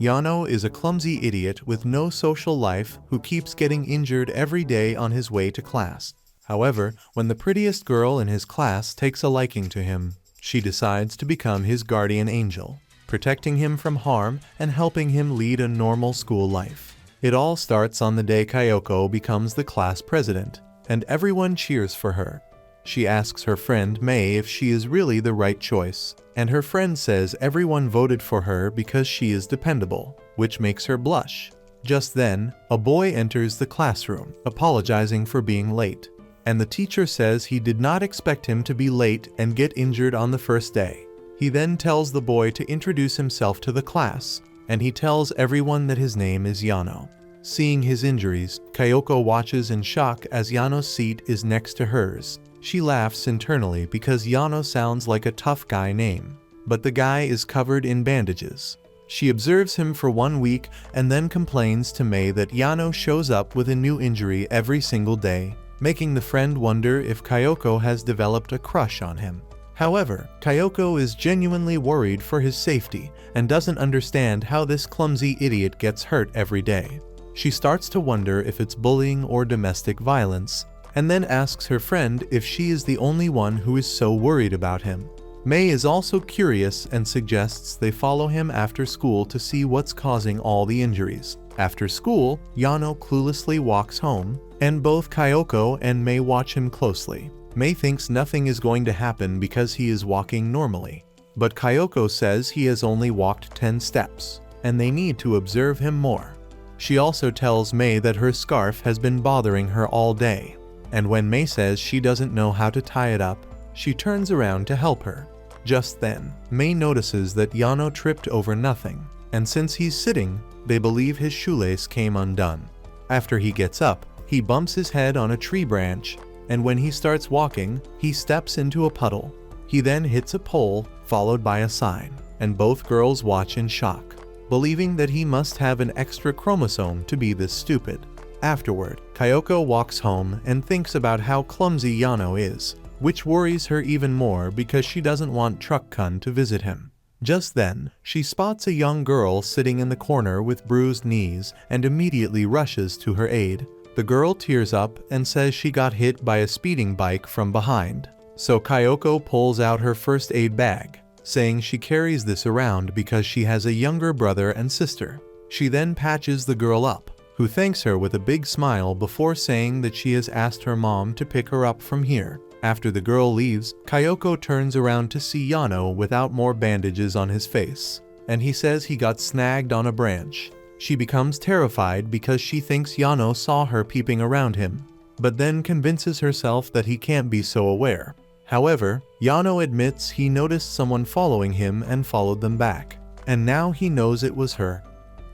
Yano is a clumsy idiot with no social life who keeps getting injured every day on his way to class. However, when the prettiest girl in his class takes a liking to him, she decides to become his guardian angel, protecting him from harm and helping him lead a normal school life. It all starts on the day Kyoko becomes the class president, and everyone cheers for her. She asks her friend May if she is really the right choice, and her friend says everyone voted for her because she is dependable, which makes her blush. Just then, a boy enters the classroom, apologizing for being late, and the teacher says he did not expect him to be late and get injured on the first day. He then tells the boy to introduce himself to the class, and he tells everyone that his name is Yano. Seeing his injuries, Kyoko watches in shock as Yano's seat is next to hers. She laughs internally because Yano sounds like a tough guy name, but the guy is covered in bandages. She observes him for 1 week and then complains to May that Yano shows up with a new injury every single day, making the friend wonder if Kyoko has developed a crush on him. However, Kyoko is genuinely worried for his safety and doesn't understand how this clumsy idiot gets hurt every day. She starts to wonder if it's bullying or domestic violence, and then asks her friend if she is the only one who is so worried about him. May is also curious and suggests they follow him after school to see what's causing all the injuries. After school, Yano cluelessly walks home, and both Kyoko and May watch him closely. May thinks nothing is going to happen because he is walking normally, but Kyoko says he has only walked 10 steps, and they need to observe him more. She also tells May that her scarf has been bothering her all day, and when May says she doesn't know how to tie it up, she turns around to help her. Just then, May notices that Yano tripped over nothing, and since he's sitting, they believe his shoelace came undone. After he gets up, he bumps his head on a tree branch, and when he starts walking, he steps into a puddle. He then hits a pole, followed by a sign, and both girls watch in shock, believing that he must have an extra chromosome to be this stupid. Afterward, Kyoko walks home and thinks about how clumsy Yano is, which worries her even more because she doesn't want Truck-kun to visit him. Just then, she spots a young girl sitting in the corner with bruised knees and immediately rushes to her aid. The girl tears up and says she got hit by a speeding bike from behind. So Kyoko pulls out her first aid bag, saying she carries this around because she has a younger brother and sister. She then patches the girl up, who thanks her with a big smile before saying that she has asked her mom to pick her up from here. After the girl leaves, Kyoko turns around to see Yano without more bandages on his face, and he says he got snagged on a branch. She becomes terrified because she thinks Yano saw her peeping around him, but then convinces herself that he can't be so aware. However, Yano admits he noticed someone following him and followed them back, and now he knows it was her.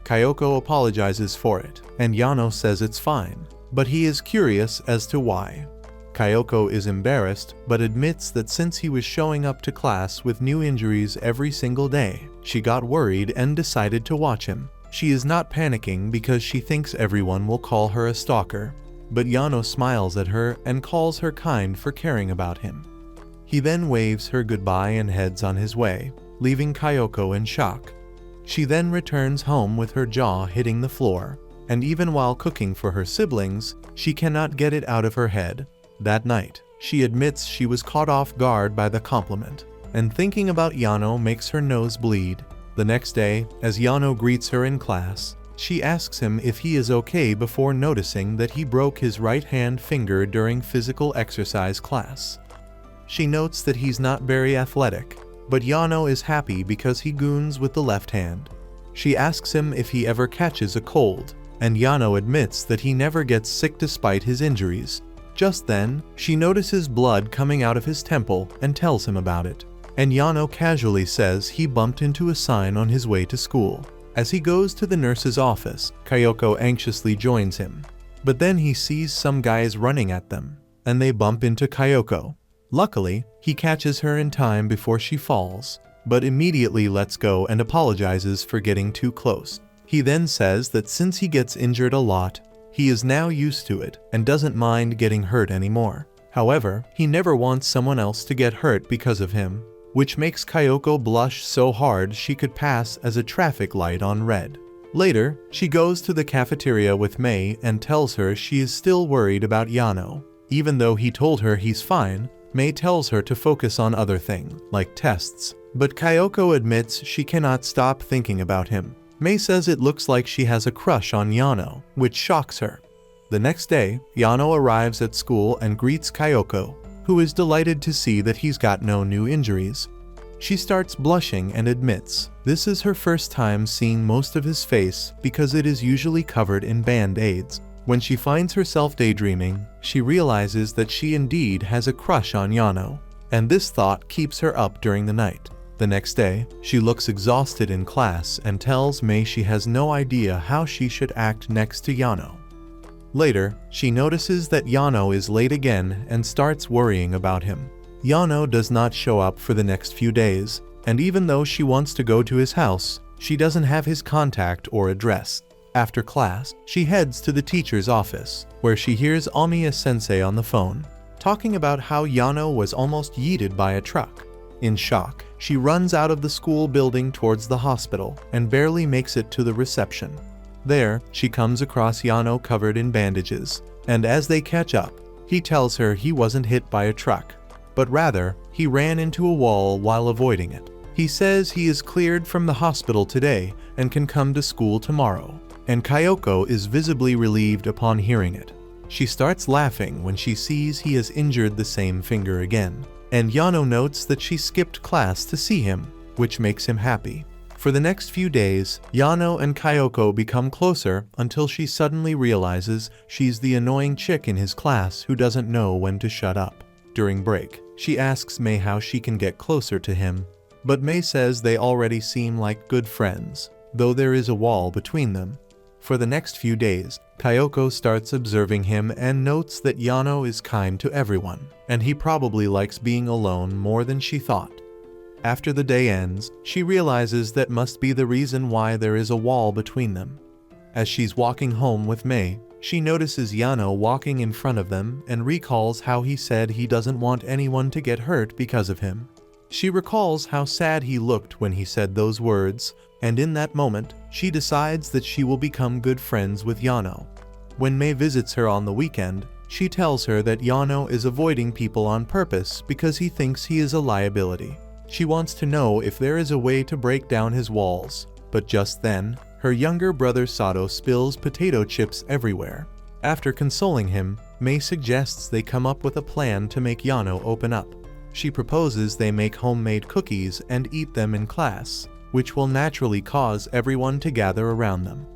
Kyoko apologizes for it, and Yano says it's fine, but he is curious as to why. Kyoko is embarrassed, but admits that since he was showing up to class with new injuries every single day, she got worried and decided to watch him. She is not panicking because she thinks everyone will call her a stalker, but Yano smiles at her and calls her kind for caring about him. He then waves her goodbye and heads on his way, leaving Kyoko in shock. She then returns home with her jaw hitting the floor, and even while cooking for her siblings, she cannot get it out of her head. That night, she admits she was caught off guard by the compliment, and thinking about Yano makes her nose bleed. The next day, as Yano greets her in class, she asks him if he is okay before noticing that he broke his right hand finger during physical exercise class. She notes that he's not very athletic, but Yano is happy because he goons with the left hand. She asks him if he ever catches a cold, and Yano admits that he never gets sick despite his injuries. Just then, she notices blood coming out of his temple and tells him about it, and Yano casually says he bumped into a sign on his way to school. As he goes to the nurse's office, Kyoko anxiously joins him, but then he sees some guys running at them, and they bump into Kyoko. Luckily, he catches her in time before she falls, but immediately lets go and apologizes for getting too close. He then says that since he gets injured a lot, he is now used to it and doesn't mind getting hurt anymore. However, he never wants someone else to get hurt because of him. which makes Kyoko blush so hard she could pass as a traffic light on red. Later, she goes to the cafeteria with Mei and tells her she is still worried about Yano. Even though he told her he's fine, Mei tells her to focus on other things, like tests. But Kyoko admits she cannot stop thinking about him. Mei says it looks like she has a crush on Yano, which shocks her. The next day, Yano arrives at school and greets Kyoko, who is delighted to see that he's got no new injuries. She starts blushing and admits this is her first time seeing most of his face because it is usually covered in band-aids. When she finds herself daydreaming, she realizes that she indeed has a crush on Yano, and this thought keeps her up during the night. The next day, she looks exhausted in class and tells Mei she has no idea how she should act next to Yano. Later, she notices that Yano is late again and starts worrying about him. Yano does not show up for the next few days, and even though she wants to go to his house, she doesn't have his contact or address. After class, she heads to the teacher's office, where she hears Omiya-sensei on the phone, talking about how Yano was almost yeeted by a truck. In shock, she runs out of the school building towards the hospital and barely makes it to the reception. There, she comes across Yano covered in bandages, and as they catch up, he tells her he wasn't hit by a truck, but rather, he ran into a wall while avoiding it. He says he is cleared from the hospital today and can come to school tomorrow, and Kyoko is visibly relieved upon hearing it. She starts laughing when she sees he has injured the same finger again, and Yano notes that she skipped class to see him, which makes him happy. For the next few days, Yano and Kyoko become closer until she suddenly realizes she's the annoying chick in his class who doesn't know when to shut up. During break, she asks Mei how she can get closer to him, but Mei says they already seem like good friends, though there is a wall between them. For the next few days, Kyoko starts observing him and notes that Yano is kind to everyone, and he probably likes being alone more than she thought. After the day ends, she realizes that must be the reason why there is a wall between them. As she's walking home with Mei, she notices Yano walking in front of them and recalls how he said he doesn't want anyone to get hurt because of him. She recalls how sad he looked when he said those words, and in that moment, she decides that she will become good friends with Yano. When Mei visits her on the weekend, she tells her that Yano is avoiding people on purpose because he thinks he is a liability. She wants to know if there is a way to break down his walls, but just then, her younger brother Sato spills potato chips everywhere. After consoling him, Mei suggests they come up with a plan to make Yano open up. She proposes they make homemade cookies and eat them in class, which will naturally cause everyone to gather around them.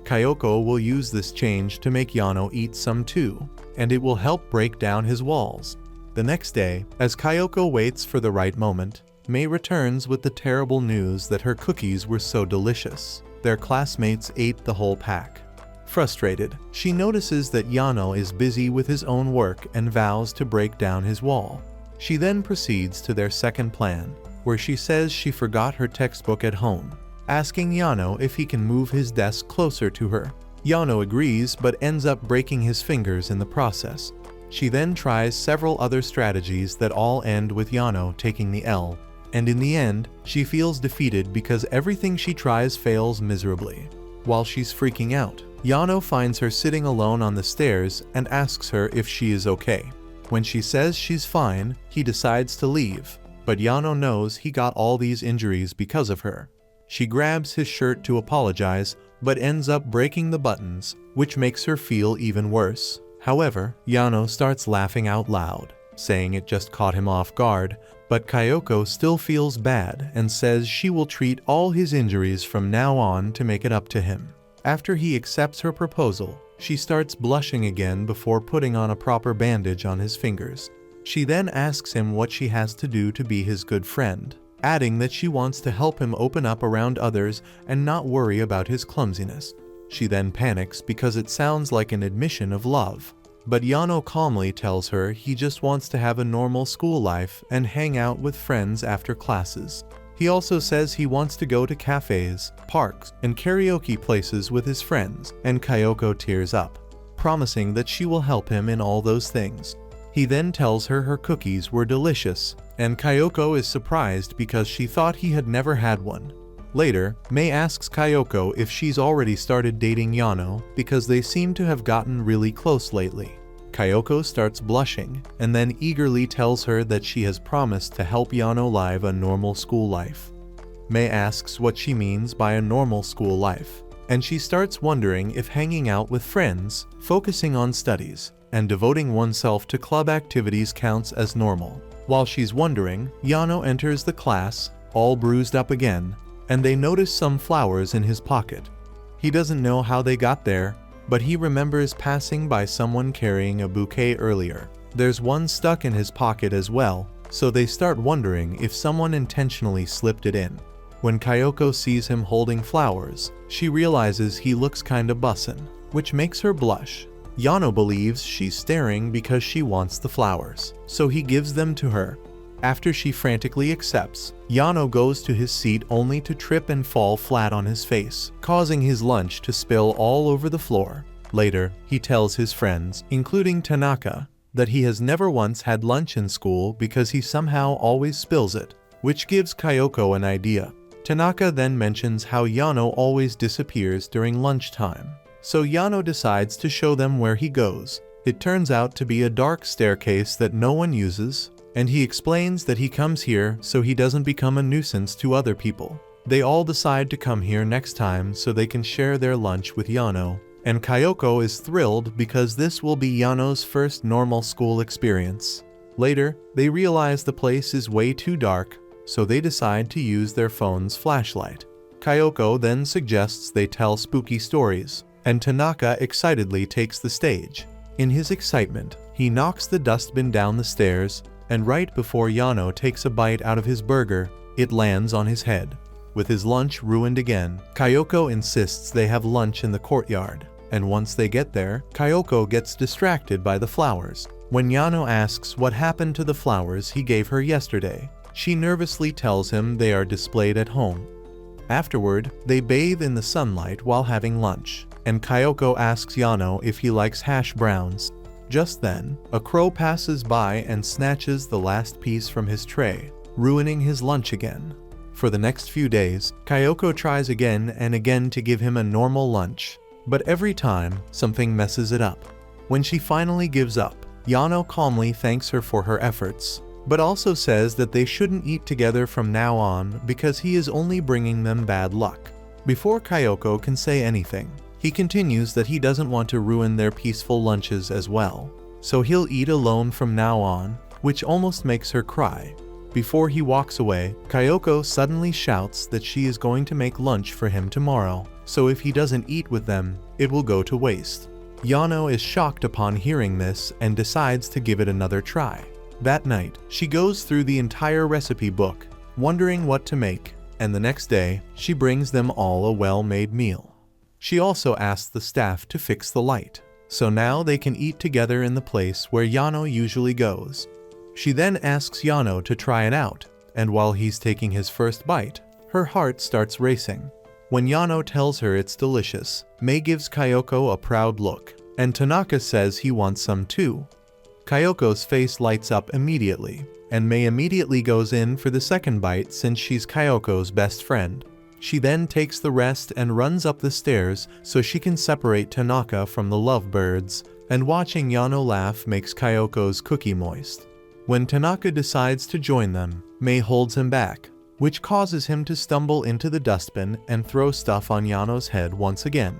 Kyoko will use this change to make Yano eat some too, and it will help break down his walls. The next day, as Kyoko waits for the right moment, Mei returns with the terrible news that her cookies were so delicious. Their classmates ate the whole pack. Frustrated, she notices that Yano is busy with his own work and vows to break down his wall. She then proceeds to their second plan, where she says she forgot her textbook at home, asking Yano if he can move his desk closer to her. Yano agrees but ends up breaking his fingers in the process. She then tries several other strategies that all end with Yano taking the L, and in the end, she feels defeated because everything she tries fails miserably. While she's freaking out, Yano finds her sitting alone on the stairs and asks her if she is okay. When she says she's fine, he decides to leave, but Yano knows he got all these injuries because of her. She grabs his shirt to apologize, but ends up breaking the buttons, which makes her feel even worse. However, Yano starts laughing out loud, saying it just caught him off guard, but Kyoko still feels bad and says she will treat all his injuries from now on to make it up to him. After he accepts her proposal, she starts blushing again before putting on a proper bandage on his fingers. She then asks him what she has to do to be his good friend, adding that she wants to help him open up around others and not worry about his clumsiness. She then panics because it sounds like an admission of love. But Yano calmly tells her he just wants to have a normal school life and hang out with friends after classes. He also says he wants to go to cafes, parks, and karaoke places with his friends, and Kyoko tears up, promising that she will help him in all those things. He then tells her her cookies were delicious, and Kyoko is surprised because she thought he had never had one. Later, Mei asks Kyoko if she's already started dating Yano because they seem to have gotten really close lately. Kyoko starts blushing and then eagerly tells her that she has promised to help Yano live a normal school life. Mei asks what she means by a normal school life, and she starts wondering if hanging out with friends, focusing on studies, and devoting oneself to club activities counts as normal. While she's wondering, Yano enters the class, all bruised up again, and they notice some flowers in his pocket. He doesn't know how they got there, but he remembers passing by someone carrying a bouquet earlier. There's one stuck in his pocket as well, so they start wondering if someone intentionally slipped it in. When Kyoko sees him holding flowers, she realizes he looks kinda bussin', which makes her blush. Yano believes she's staring because she wants the flowers, so he gives them to her. After she frantically accepts, Yano goes to his seat only to trip and fall flat on his face, causing his lunch to spill all over the floor. Later, he tells his friends, including Tanaka, that he has never once had lunch in school because he somehow always spills it, which gives Kyoko an idea. Tanaka then mentions how Yano always disappears during lunchtime, so Yano decides to show them where he goes. It turns out to be a dark staircase that no one uses, and he explains that he comes here so he doesn't become a nuisance to other people. They all decide to come here next time so they can share their lunch with Yano, and Kyoko is thrilled because this will be Yano's first normal school experience. Later, they realize the place is way too dark, so they decide to use their phone's flashlight. Kyoko then suggests they tell spooky stories, and Tanaka excitedly takes the stage. In his excitement, he knocks the dustbin down the stairs, and right before Yano takes a bite out of his burger, it lands on his head. With his lunch ruined again, Kyoko insists they have lunch in the courtyard, and once they get there, Kyoko gets distracted by the flowers. When Yano asks what happened to the flowers he gave her yesterday, she nervously tells him they are displayed at home. Afterward, they bathe in the sunlight while having lunch, and Kyoko asks Yano if he likes hash browns. Just then, a crow passes by and snatches the last piece from his tray, ruining his lunch again. For the next few days, Kyoko tries again and again to give him a normal lunch, but every time, something messes it up. When she finally gives up, Yano calmly thanks her for her efforts, but also says that they shouldn't eat together from now on because he is only bringing them bad luck. Before Kyoko can say anything, he continues that he doesn't want to ruin their peaceful lunches as well, so he'll eat alone from now on, which almost makes her cry. Before he walks away, Kyoko suddenly shouts that she is going to make lunch for him tomorrow, so if he doesn't eat with them, it will go to waste. Yano is shocked upon hearing this and decides to give it another try. That night, she goes through the entire recipe book, wondering what to make, and the next day, she brings them all a well-made meal. She also asks the staff to fix the light, so now they can eat together in the place where Yano usually goes. She then asks Yano to try it out, and while he's taking his first bite, her heart starts racing. When Yano tells her it's delicious, Mei gives Kyoko a proud look, and Tanaka says he wants some too. Kyoko's face lights up immediately, and Mei immediately goes in for the second bite since she's Kyoko's best friend. She then takes the rest and runs up the stairs so she can separate Tanaka from the lovebirds, and watching Yano laugh makes Kyoko's cookie moist. When Tanaka decides to join them, Mei holds him back, which causes him to stumble into the dustbin and throw stuff on Yano's head once again.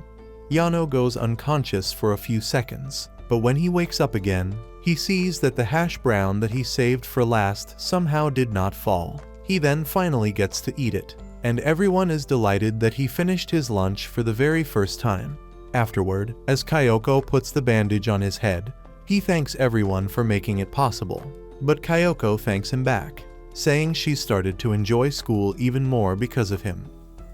Yano goes unconscious for a few seconds, but when he wakes up again, he sees that the hash brown that he saved for last somehow did not fall. He then finally gets to eat it, and everyone is delighted that he finished his lunch for the very first time. Afterward, as Kyoko puts the bandage on his head, he thanks everyone for making it possible, but Kyoko thanks him back, saying she started to enjoy school even more because of him.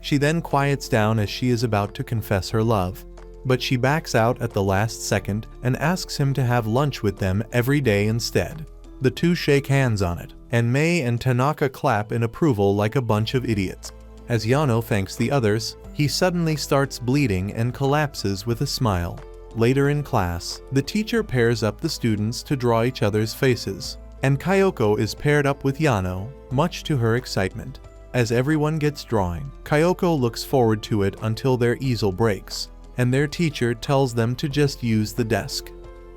She then quiets down as she is about to confess her love, but she backs out at the last second and asks him to have lunch with them every day instead. The two shake hands on it, and Mei and Tanaka clap in approval like a bunch of idiots. As Yano thanks the others, he suddenly starts bleeding and collapses with a smile. Later in class, the teacher pairs up the students to draw each other's faces. and Kyoko is paired up with Yano, much to her excitement. As everyone gets drawing, Kyoko looks forward to it until their easel breaks, and their teacher tells them to just use the desk.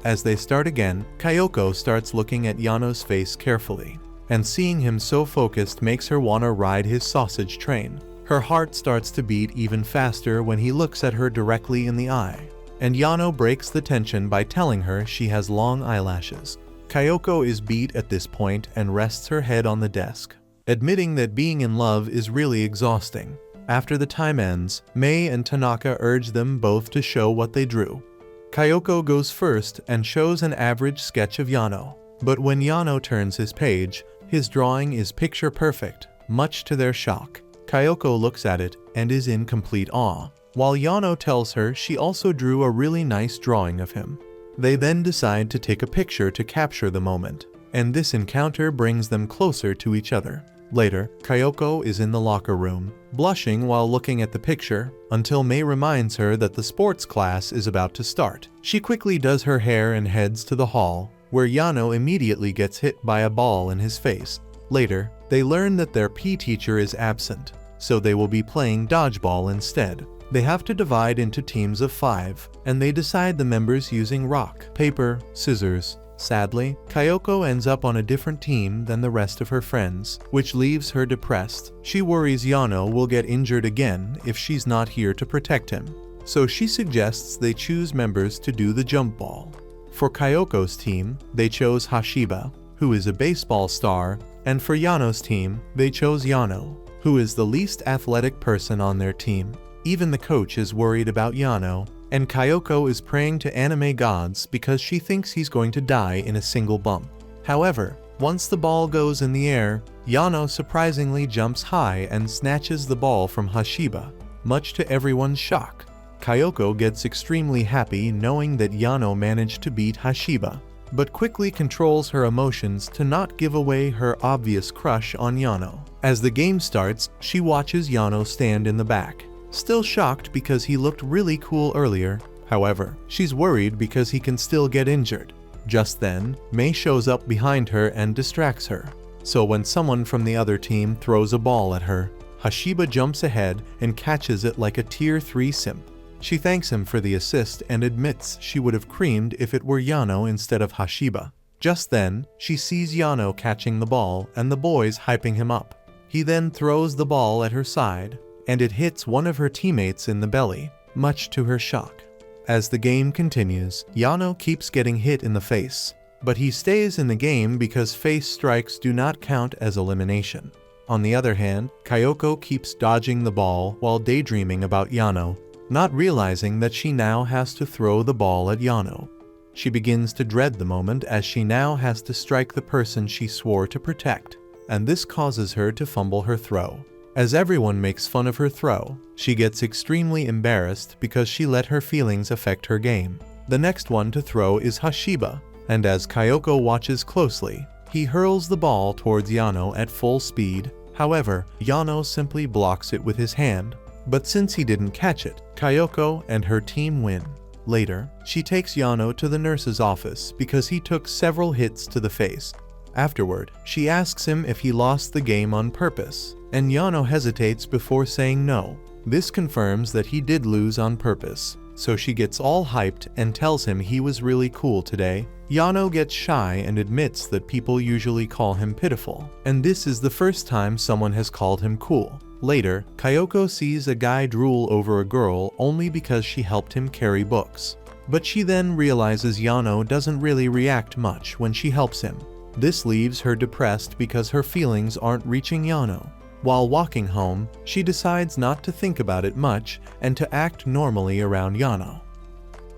As they start again, Kyoko starts looking at Yano's face carefully, and seeing him so focused makes her wanna ride his sausage train. Her heart starts to beat even faster when he looks at her directly in the eye, and Yano breaks the tension by telling her she has long eyelashes. Kyoko is beat at this point and rests her head on the desk, admitting that being in love is really exhausting. After the time ends, Mei and Tanaka urge them both to show what they drew. Kyoko goes first and shows an average sketch of Yano, but when Yano turns his page, his drawing is picture perfect, much to their shock. Kyoko looks at it and is in complete awe, while Yano tells her she also drew a really nice drawing of him. They then decide to take a picture to capture the moment, and this encounter brings them closer to each other. Later, Kyoko is in the locker room, blushing while looking at the picture, until Mei reminds her that the sports class is about to start. She quickly does her hair and heads to the hall, where Yano immediately gets hit by a ball in his face. Later, they learn that their PE teacher is absent, so they will be playing dodgeball instead. They have to divide into teams of 5, and they decide the members using rock, paper, scissors. Sadly, Kyoko ends up on a different team than the rest of her friends, which leaves her depressed. She worries Yano will get injured again if she's not here to protect him, so she suggests they choose members to do the jump ball. For Kyoko's team, they chose Hashiba, who is a baseball star, and for Yano's team, they chose Yano, who is the least athletic person on their team. Even the coach is worried about Yano, and Kyoko is praying to anime gods because she thinks he's going to die in a single bump. However, once the ball goes in the air, Yano surprisingly jumps high and snatches the ball from Hashiba, much to everyone's shock. Kyoko gets extremely happy knowing that Yano managed to beat Hashiba, but quickly controls her emotions to not give away her obvious crush on Yano. As the game starts, she watches Yano stand in the back, still shocked because he looked really cool earlier. However, she's worried because he can still get injured. Just then, Mei shows up behind her and distracts her. So when someone from the other team throws a ball at her, Hashiba jumps ahead and catches it like a tier 3 simp. She thanks him for the assist and admits she would have creamed if it were Yano instead of Hashiba. Just then, she sees Yano catching the ball and the boys hyping him up. He then throws the ball at her side, and it hits one of her teammates in the belly, much to her shock. As the game continues, Yano keeps getting hit in the face, but he stays in the game because face strikes do not count as elimination. On the other hand, Kyoko keeps dodging the ball while daydreaming about Yano, not realizing that she now has to throw the ball at Yano. She begins to dread the moment as she now has to strike the person she swore to protect, and this causes her to fumble her throw. As everyone makes fun of her throw, she gets extremely embarrassed because she let her feelings affect her game. The next one to throw is Hashiba, and as Kyoko watches closely, he hurls the ball towards Yano at full speed. However, Yano simply blocks it with his hand, but since he didn't catch it, Kyoko and her team win. Later, she takes Yano to the nurse's office because he took several hits to the face. Afterward, she asks him if he lost the game on purpose, and Yano hesitates before saying no. This confirms that he did lose on purpose, so she gets all hyped and tells him he was really cool today. Yano gets shy and admits that people usually call him pitiful, and this is the first time someone has called him cool. Later, Kyoko sees a guy drool over a girl only because she helped him carry books, but she then realizes Yano doesn't really react much when she helps him. This leaves her depressed because her feelings aren't reaching Yano. While walking home, she decides not to think about it much and to act normally around Yano.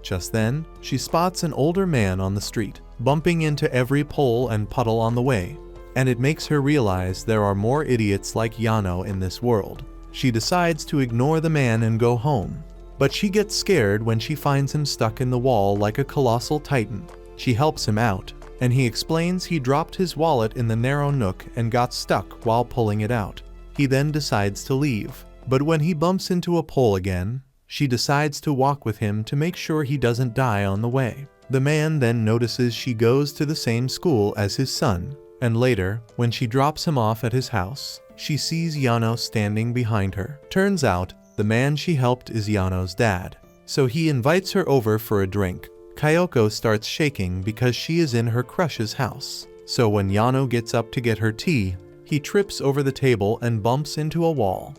Just then, she spots an older man on the street, bumping into every pole and puddle on the way, and it makes her realize there are more idiots like Yano in this world. She decides to ignore the man and go home, but she gets scared when she finds him stuck in the wall like a colossal titan. She helps him out, and he explains he dropped his wallet in the narrow nook and got stuck while pulling it out. He then decides to leave, but when he bumps into a pole again, she decides to walk with him to make sure he doesn't die on the way. The man then notices she goes to the same school as his son, and later, when she drops him off at his house, she sees Yano standing behind her. Turns out, the man she helped is Yano's dad, so he invites her over for a drink. Kyoko starts shaking because she is in her crush's house, so when Yano gets up to get her tea, he trips over the table and bumps into a wall.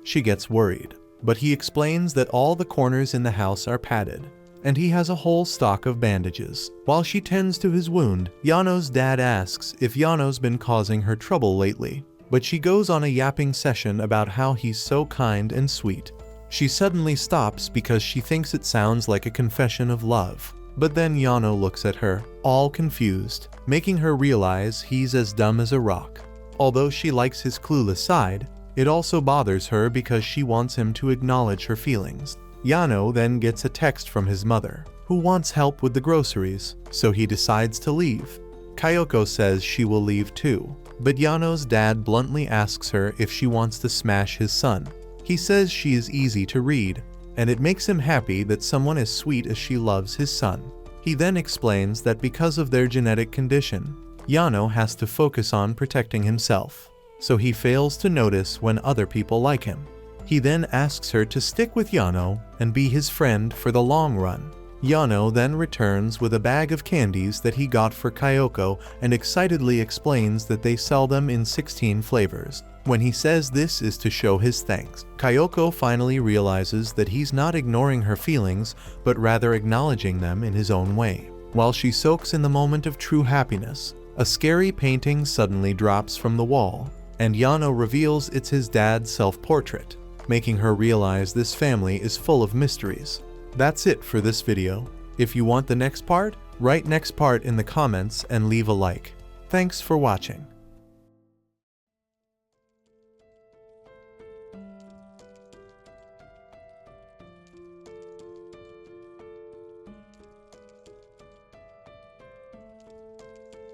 She gets worried, but he explains that all the corners in the house are padded, and he has a whole stock of bandages. While she tends to his wound, Yano's dad asks if Yano's been causing her trouble lately, but she goes on a yapping session about how he's so kind and sweet. She suddenly stops because she thinks it sounds like a confession of love, but then Yano looks at her, all confused, making her realize he's as dumb as a rock. Although she likes his clueless side, it also bothers her because she wants him to acknowledge her feelings. Yano then gets a text from his mother, who wants help with the groceries, so he decides to leave. Kyoko says she will leave too, but Yano's dad bluntly asks her if she wants to smash his son. He says she is easy to read, and it makes him happy that someone as sweet as she loves his son. He then explains that because of their genetic condition, Yano has to focus on protecting himself, so he fails to notice when other people like him. He then asks her to stick with Yano and be his friend for the long run. Yano then returns with a bag of candies that he got for Kyoko and excitedly explains that they sell them in 16 flavors. When he says this is to show his thanks, Kyoko finally realizes that he's not ignoring her feelings, but rather acknowledging them in his own way. While she soaks in the moment of true happiness, a scary painting suddenly drops from the wall, and Yano reveals it's his dad's self-portrait, making her realize this family is full of mysteries. That's it for this video. If you want the next part, write next part in the comments and leave a like. Thanks for watching.